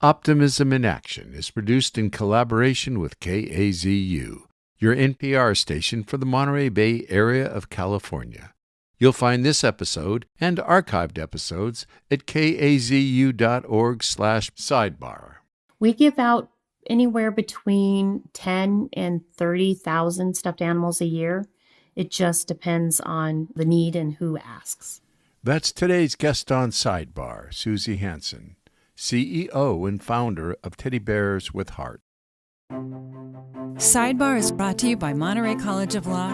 Optimism in Action is produced in collaboration with KAZU, your NPR station for the Monterey Bay area of California. You'll find this episode and archived episodes at kazu.org/sidebar. We give out anywhere between 10 and 30,000 stuffed animals a year. It just depends on the need and who asks. That's today's guest on Sidebar, Susie Hanson, CEO and founder of Teddy Bears with Heart. Sidebar is brought to you by Monterey College of Law,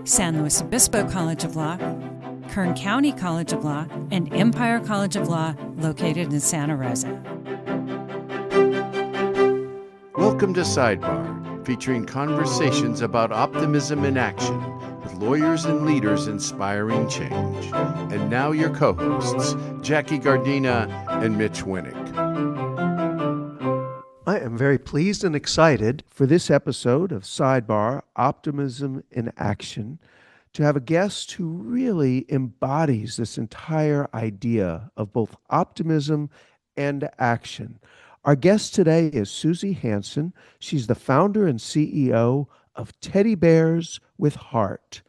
San Luis Obispo College of Law, Kern County College of Law, and Empire College of Law, located in Santa Rosa. Welcome to Sidebar, featuring conversations about optimism in action with lawyers and leaders inspiring change. And now your co-hosts, Jackie Gardina and Mitch Winnick. I am very pleased and excited for this episode of Sidebar, Optimism in Action, to have a guest who really embodies this entire idea of both optimism and action. Our guest today is Susie Hanson. She's the founder and CEO of Teddy Bears with Heart.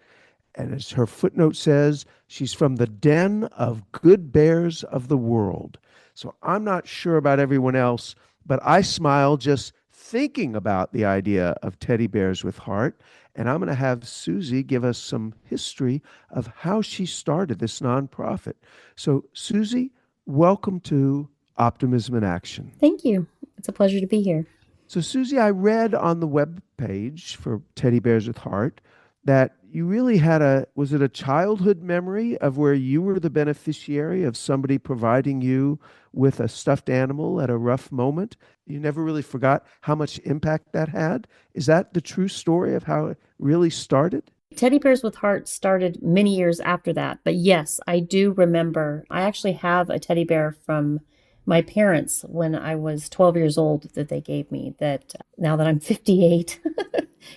And as her footnote says, she's from the den of good bears of the world. So I'm not sure about everyone else, but I smile just thinking about the idea of Teddy Bears with Heart. And I'm going to have Susie give us some history of how she started this nonprofit. So Susie, welcome to Optimism in Action. Thank you. It's a pleasure to be here. So Susie, I read on the web page for Teddy Bears with Heart that you really had was it a childhood memory of where you were the beneficiary of somebody providing you with a stuffed animal at a rough moment? You never really forgot how much impact that had? Is that the true story of how it really started? Teddy Bears with Heart started many years after that. But yes, I do remember. I actually have a teddy bear from my parents when I was 12 years old that they gave me, that now that I'm 58,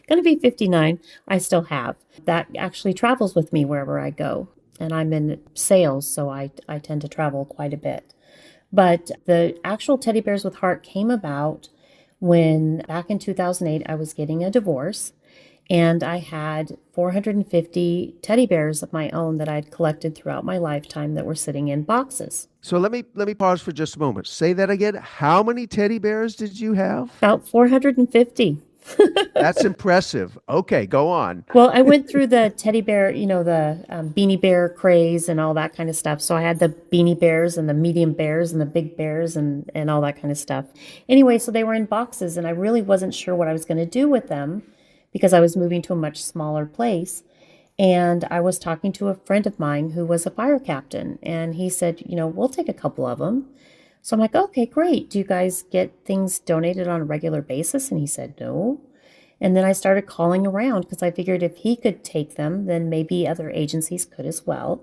going to be 59, I still have. That actually travels with me wherever I go. And I'm in sales, so I tend to travel quite a bit. But the actual Teddy Bears with Heart came about when back in 2008, I was getting a divorce. And I had 450 teddy bears of my own that I'd collected throughout my lifetime that were sitting in boxes. So let me pause for just a moment. Say that again. How many teddy bears did you have? About 450. That's impressive. Okay, go on. Well, I went through the teddy bear, the beanie bear craze and all that kind of stuff. So I had the beanie bears and the medium bears and the big bears and all that kind of stuff. Anyway, so they were in boxes and I really wasn't sure what I was going to do with them, because I was moving to a much smaller place. And I was talking to a friend of mine who was a fire captain. And he said, we'll take a couple of them. So I'm like, okay, great. Do you guys get things donated on a regular basis? And he said, no. And then I started calling around because I figured if he could take them, then maybe other agencies could as well.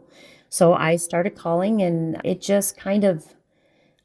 So I started calling and it just kind of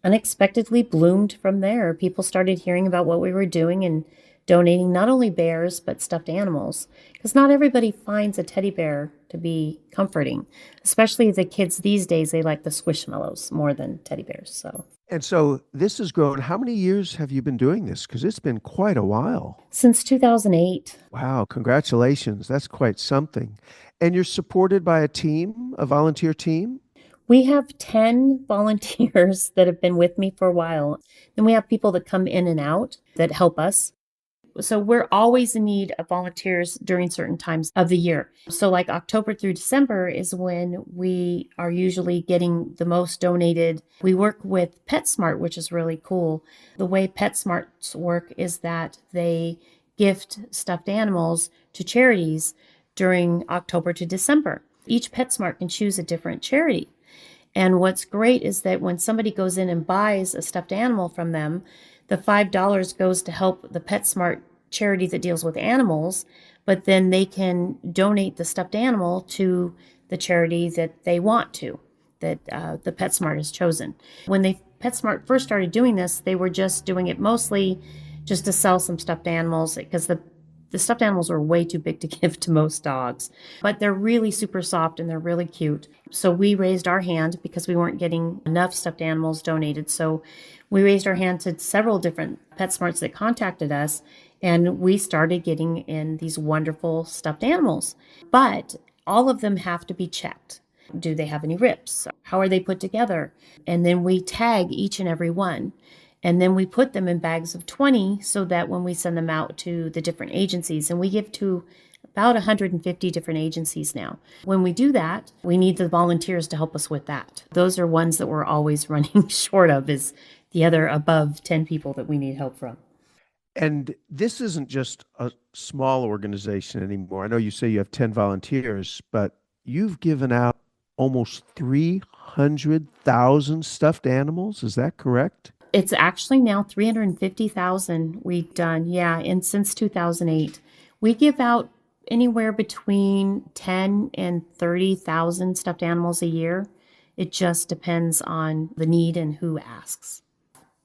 unexpectedly bloomed from there. People started hearing about what we were doing and donating not only bears, but stuffed animals. Because not everybody finds a teddy bear to be comforting. Especially the kids these days, they like the Squishmallows more than teddy bears. And so this has grown. How many years have you been doing this? Because it's been quite a while. Since 2008. Wow, congratulations. That's quite something. And you're supported by a volunteer team? We have 10 volunteers that have been with me for a while. Then we have people that come in and out that help us. So we're always in need of volunteers during certain times of the year. So like October through December is when we are usually getting the most donated. We work with PetSmart, which is really cool. The way PetSmarts work is that they gift stuffed animals to charities during October to December. Each PetSmart can choose a different charity. And what's great is that when somebody goes in and buys a stuffed animal from them, the $5 goes to help the PetSmart charity that deals with animals, but then they can donate the stuffed animal to the charity that they want to, that the PetSmart has chosen. When PetSmart first started doing this, they were just doing it mostly just to sell some stuffed animals because the The stuffed animals were way too big to give to most dogs, but they're really super soft and they're really cute. So we raised our hand because we weren't getting enough stuffed animals donated. So we raised our hand to several different PetSmarts that contacted us, and we started getting in these wonderful stuffed animals. But all of them have to be checked. Do they have any rips? How are they put together? And then we tag each and every one. And then we put them in bags of 20 so that when we send them out to the different agencies, and we give to about 150 different agencies now. When we do that, we need the volunteers to help us with that. Those are ones that we're always running short of, is the other above 10 people that we need help from. And this isn't just a small organization anymore. I know you say you have 10 volunteers, but you've given out almost 300,000 stuffed animals. Is that correct? It's actually now 350,000 we've done. Yeah. And since 2008, we give out anywhere between 10 and 30,000 stuffed animals a year. It just depends on the need and who asks.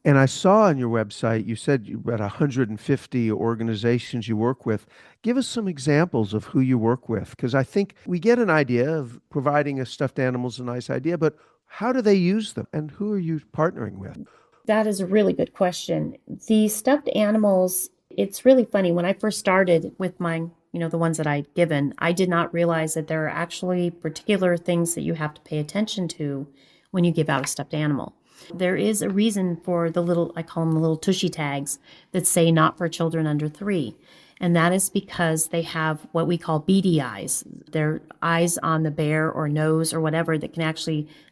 And I saw on your website, you said you've got 150 organizations you work with. Give us some examples of who you work with, because I think we get an idea of providing a stuffed animal is a nice idea, but how do they use them and who are you partnering with? That is a really good question. The stuffed animals, it's really funny. When I first started with mine, the ones that I'd given, I did not realize that there are actually particular things that you have to pay attention to when you give out a stuffed animal. There is a reason for I call them the little tushy tags that say not for children under 3. And that is because they have what we call beady eyes. They're eyes on the bear or nose or whatever that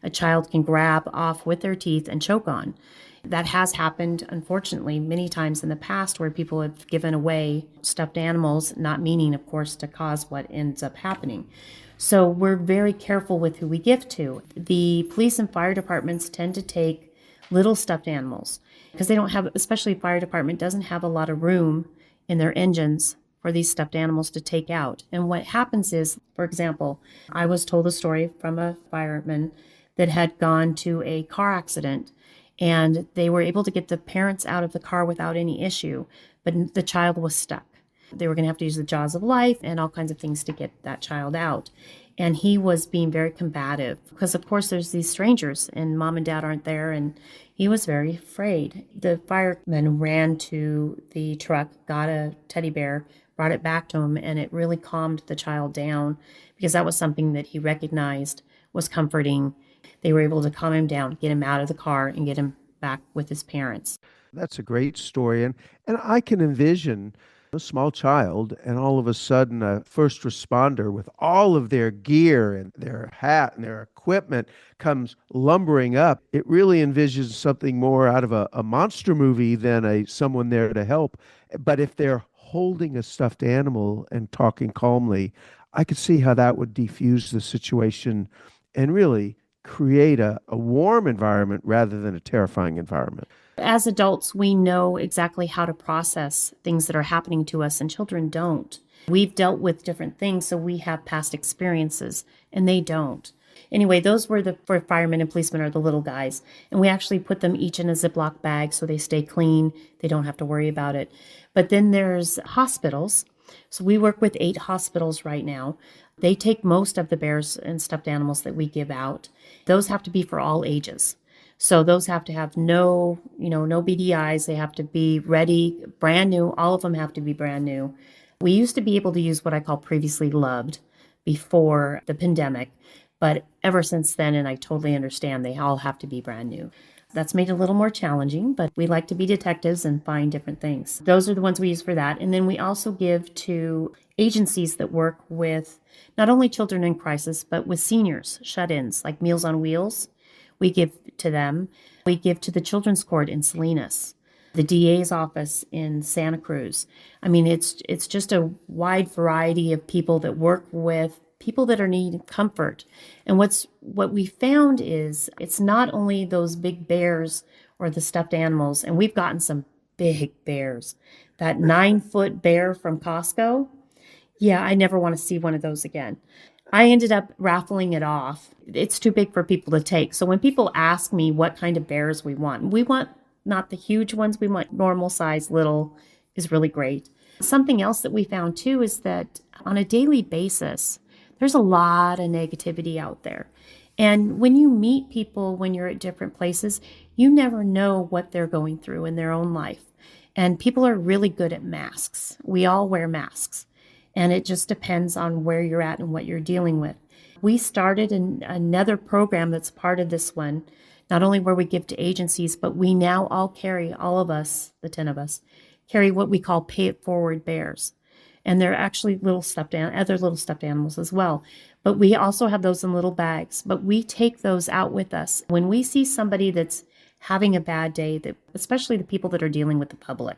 a child can grab off with their teeth and choke on. That has happened, unfortunately, many times in the past where people have given away stuffed animals, not meaning, of course, to cause what ends up happening. So we're very careful with who we give to. The police and fire departments tend to take little stuffed animals because they don't have, especially fire department doesn't have a lot of room in their engines for these stuffed animals to take out. And what happens is, for example, I was told a story from a fireman that had gone to a car accident, and they were able to get the parents out of the car without any issue, but the child was stuck. They were going to have to use the jaws of life and all kinds of things to get that child out. And he was being very combative because, of course, there's these strangers and mom and dad aren't there. And he was very afraid. The fireman ran to the truck, got a teddy bear, brought it back to him, and it really calmed the child down because that was something that he recognized was comforting. They were able to calm him down, get him out of the car, and get him back with his parents. That's a great story. And I can envision a small child and all of a sudden a first responder with all of their gear and their hat and their equipment comes lumbering up. It really envisions something more out of a monster movie than someone there to help. But if they're holding a stuffed animal and talking calmly, I could see how that would defuse the situation and really create a warm environment rather than a terrifying environment. As adults, we know exactly how to process things that are happening to us, and children don't. We've dealt with different things, so we have past experiences, and they don't. Anyway, those were for firemen and policemen are the little guys, and we actually put them each in a Ziploc bag so they stay clean. They don't have to worry about it. But then there's hospitals. So we work with 8 hospitals right now. They take most of the bears and stuffed animals that we give out. Those have to be for all ages. So those have to have no beady eyes. They have to be ready, brand new. All of them have to be brand new. We used to be able to use what I call previously loved before the pandemic, but ever since then, and I totally understand, they all have to be brand new. That's made it a little more challenging, but we like to be detectives and find different things. Those are the ones we use for that. And then we also give to agencies that work with not only children in crisis, but with seniors, shut-ins, like Meals on Wheels. We give to them. We give to the Children's Court in Salinas, the DA's office in Santa Cruz. I mean, it's just a wide variety of people that work with people that are needing comfort. And what we found is it's not only those big bears or the stuffed animals, and we've gotten some big bears. That 9-foot bear from Costco, yeah, I never want to see one of those again. I ended up raffling it off. It's too big for people to take. So when people ask me what kind of bears we want not the huge ones. We want normal size, little is really great. Something else that we found too is that on a daily basis, there's a lot of negativity out there. And when you meet people, when you're at different places, you never know what they're going through in their own life. And people are really good at masks. We all wear masks. And it just depends on where you're at and what you're dealing with. We started another program that's part of this one, not only where we give to agencies, but we now all carry, all of us, the 10 of us, carry what we call Pay It Forward bears. And they're actually other little stuffed animals as well. But we also have those in little bags. But we take those out with us. When we see somebody that's having a bad day, especially the people that are dealing with the public,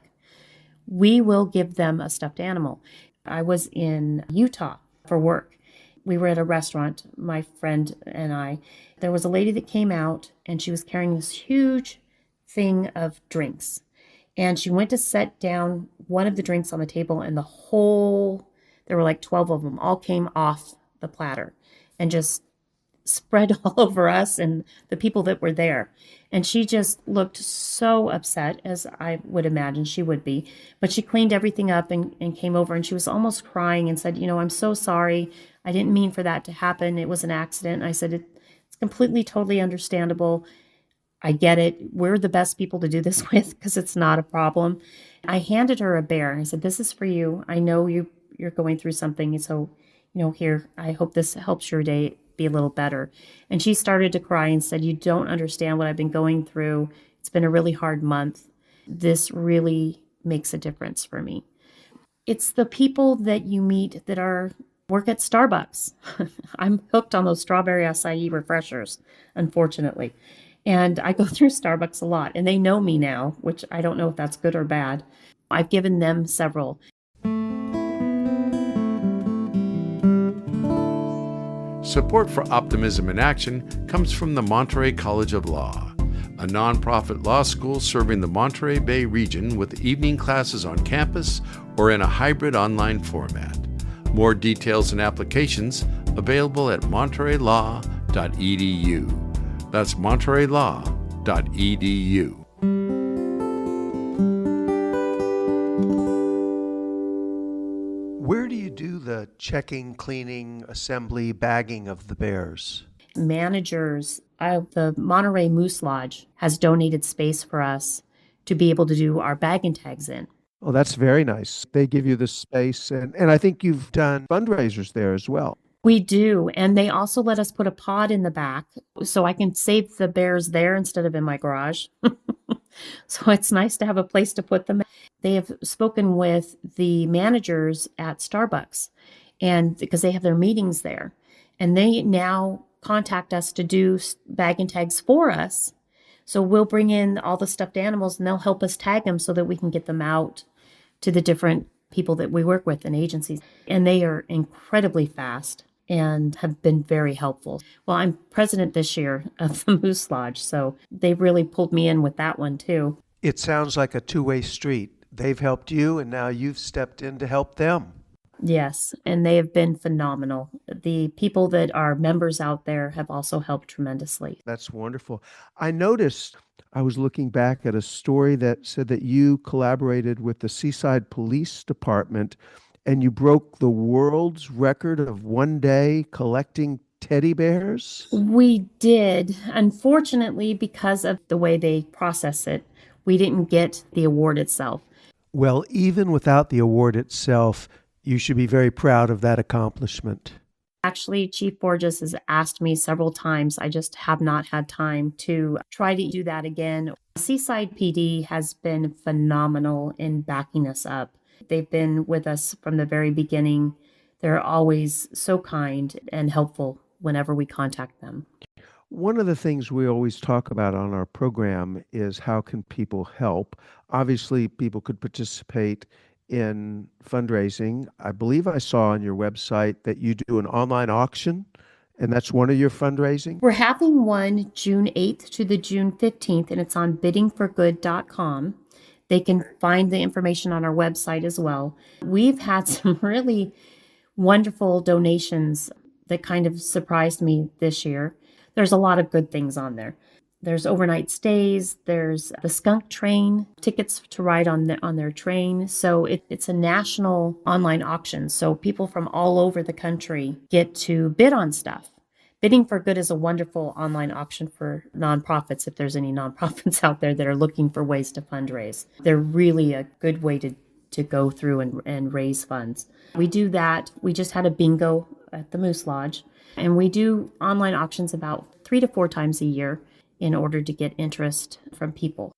we will give them a stuffed animal. I was in Utah for work. We were at a restaurant, my friend and I. There was a lady that came out, and she was carrying this huge thing of drinks. And she went to set down one of the drinks on the table, and there were like 12 of them, all came off the platter and just spread all over us and the people that were there. And she just looked so upset, as I would imagine she would be. But she cleaned everything up and came over, and she was almost crying and said, I'm so sorry. I didn't mean for that to happen. It was an accident. And I said, it's completely, totally understandable. I get it. We're the best people to do this with because it's not a problem. I handed her a bear. I said, this is for you. I know you're going through something. So, here, I hope this helps your day be a little better. And she started to cry and said, you don't understand what I've been going through. It's been a really hard month. This really makes a difference for me. It's the people that you meet that work at Starbucks. I'm hooked on those strawberry acai refreshers, unfortunately. And I go through Starbucks a lot, and they know me now, which I don't know if that's good or bad. I've given them several. Support for Optimism in Action comes from the Monterey College of Law, a nonprofit law school serving the Monterey Bay region with evening classes on campus or in a hybrid online format. More details and applications available at montereylaw.edu. That's montereylaw.edu. Where do you do the checking, cleaning, assembly, bagging of the bears? Managers of the Monterey Moose Lodge has donated space for us to be able to do our bag and tags in. Oh, that's very nice. They give you the space, and I think you've done fundraisers there as well. We do, and they also let us put a pod in the back so I can save the bears there instead of in my garage. So it's nice to have a place to put them. They have spoken with the managers at Starbucks, and because they have their meetings there, and they now contact us to do bag and tags for us. So we'll bring in all the stuffed animals, and they'll help us tag them so that we can get them out to the different people that we work with and agencies. And they are incredibly fast and have been very helpful. Well, I'm president this year of the Moose Lodge, so they really pulled me in with that one too. It sounds like a two-way street. They've helped you, and now you've stepped in to help them. Yes, and they have been phenomenal. The people that are members out there have also helped tremendously. That's wonderful. I noticed, I was looking back at a story that said that you collaborated with the Seaside Police Department and you broke the world's record of one day collecting teddy bears? We did. Unfortunately, because of the way they process it, we didn't get the award itself. Well, even without the award itself, you should be very proud of that accomplishment. Actually, Chief Borges has asked me several times. I just have not had time to try to do that again. Seaside PD has been phenomenal in backing us up. They've been with us from the very beginning. They're always so kind and helpful whenever we contact them. One of the things we always talk about on our program is how can people help? Obviously, people could participate in fundraising. I believe I saw on your website that you do an online auction, and that's one of your fundraising? We're having one June 8th to the June 15th, and it's on biddingforgood.com. They can find the information on our website as well. We've had some really wonderful donations that kind of surprised me this year. There's a lot of good things on there. There's overnight stays. There's the skunk train, tickets to ride on their train. So it's a national online auction. So people from all over the country get to bid on stuff. Bidding for Good is a wonderful online auction for nonprofits, if there's any nonprofits out there that are looking for ways to fundraise. They're really a good way to go through and raise funds. We do that. We just had a bingo at the Moose Lodge, and we do online auctions about 3 to 4 times a year in order to get interest from people.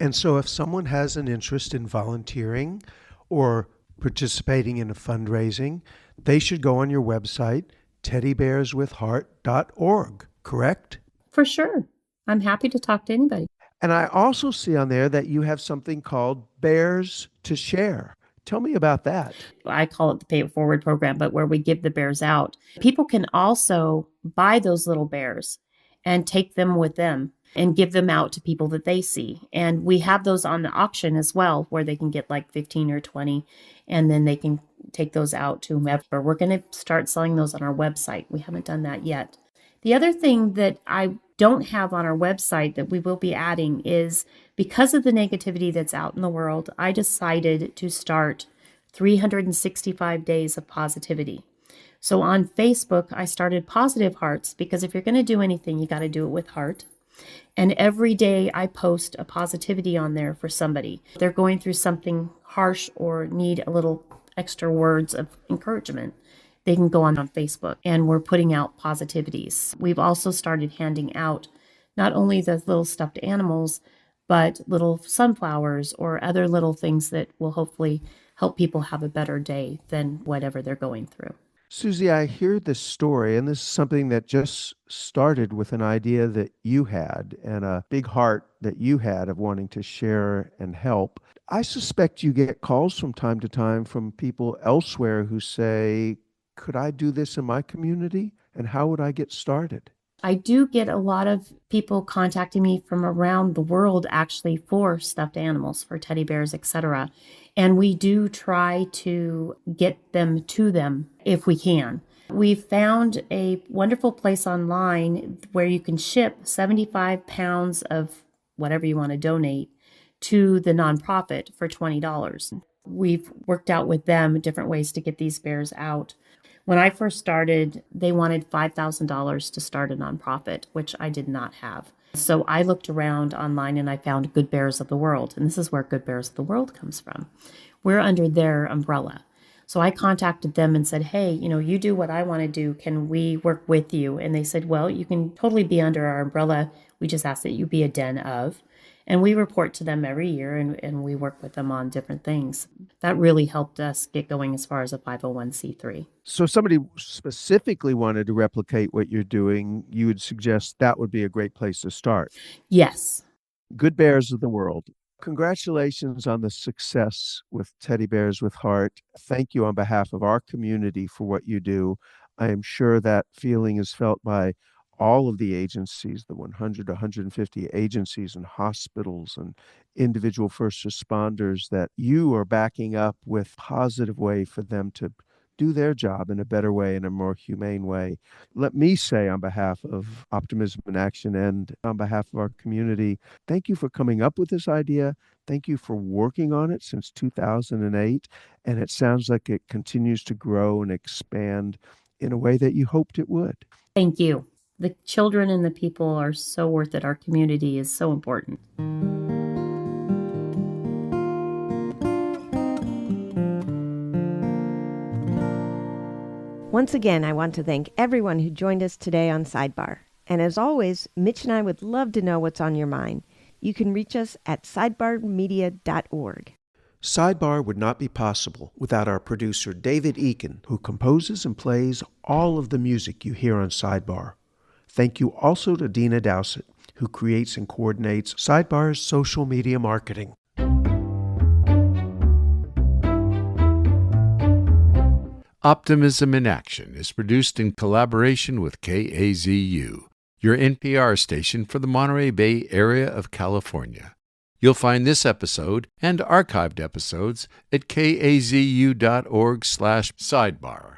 And so if someone has an interest in volunteering or participating in a fundraising, they should go on your website, teddybearswithheart.org, correct? For sure. I'm happy to talk to anybody. And I also see on there that you have something called Bears to Share. Tell me about that. I call it the Pay It Forward program, but where we give the bears out. People can also buy those little bears and take them with them and give them out to people that they see. And we have those on the auction as well, where they can get like 15 or 20, and then they can take those out to whomever. We're going to start selling those on our website. We haven't done that yet. The other thing that I don't have on our website that we will be adding is, because of the negativity that's out in the world, I decided to start 365 days of positivity. So on Facebook, I started Positive Hearts, because if you're going to do anything, you got to do it with heart. And every day I post a positivity on there for somebody. They're going through something harsh or need a little extra words of encouragement. They can go on Facebook, and we're putting out positivities. We've also started handing out not only the little stuffed animals, but little sunflowers or other little things that will hopefully help people have a better day than whatever they're going through. Susie, I hear this story, and this is something that just started with an idea that you had and a big heart that you had of wanting to share and help. I suspect you get calls from time to time from people elsewhere who say, could I do this in my community? And how would I get started? I do get a lot of people contacting me from around the world, actually, for stuffed animals, for teddy bears, etc. And we do try to get them to them if we can. We've found a wonderful place online where you can ship 75 pounds of whatever you want to donate to the nonprofit for $20. We've worked out with them different ways to get these bears out. When I first started, they wanted $5,000 to start a nonprofit, which I did not have. So I looked around online and I found Good Bears of the World. And this is where Good Bears of the World comes from. We're under their umbrella. So I contacted them and said, hey, you do what I want to do. Can we work with you? And they said, well, you can totally be under our umbrella. We just ask that you be a den of. And we report to them every year, and we work with them on different things. That really helped us get going as far as a 501c3. So if somebody specifically wanted to replicate what you're doing, you would suggest that would be a great place to start. Yes. Good Bears of the World. Congratulations on the success with Teddy Bears with Heart. Thank you on behalf of our community for what you do. I am sure that feeling is felt by all of the agencies, the 100 to 150 agencies and hospitals and individual first responders, that you are backing up with a positive way for them to do their job in a better way, in a more humane way. Let me say, on behalf of Optimism in Action and on behalf of our community, thank you for coming up with this idea. Thank you for working on it since 2008. And it sounds like it continues to grow and expand in a way that you hoped it would. Thank you. The children and the people are so worth it. Our community is so important. Once again, I want to thank everyone who joined us today on Sidebar. And as always, Mitch and I would love to know what's on your mind. You can reach us at SideBarMedia.org. Sidebar would not be possible without our producer, David Eakin, who composes and plays all of the music you hear on Sidebar. Thank you also to Dina Dowsett, who creates and coordinates Sidebar's social media marketing. Optimism in Action is produced in collaboration with KAZU, your NPR station for the Monterey Bay area of California. You'll find this episode and archived episodes at kazu.org/sidebar.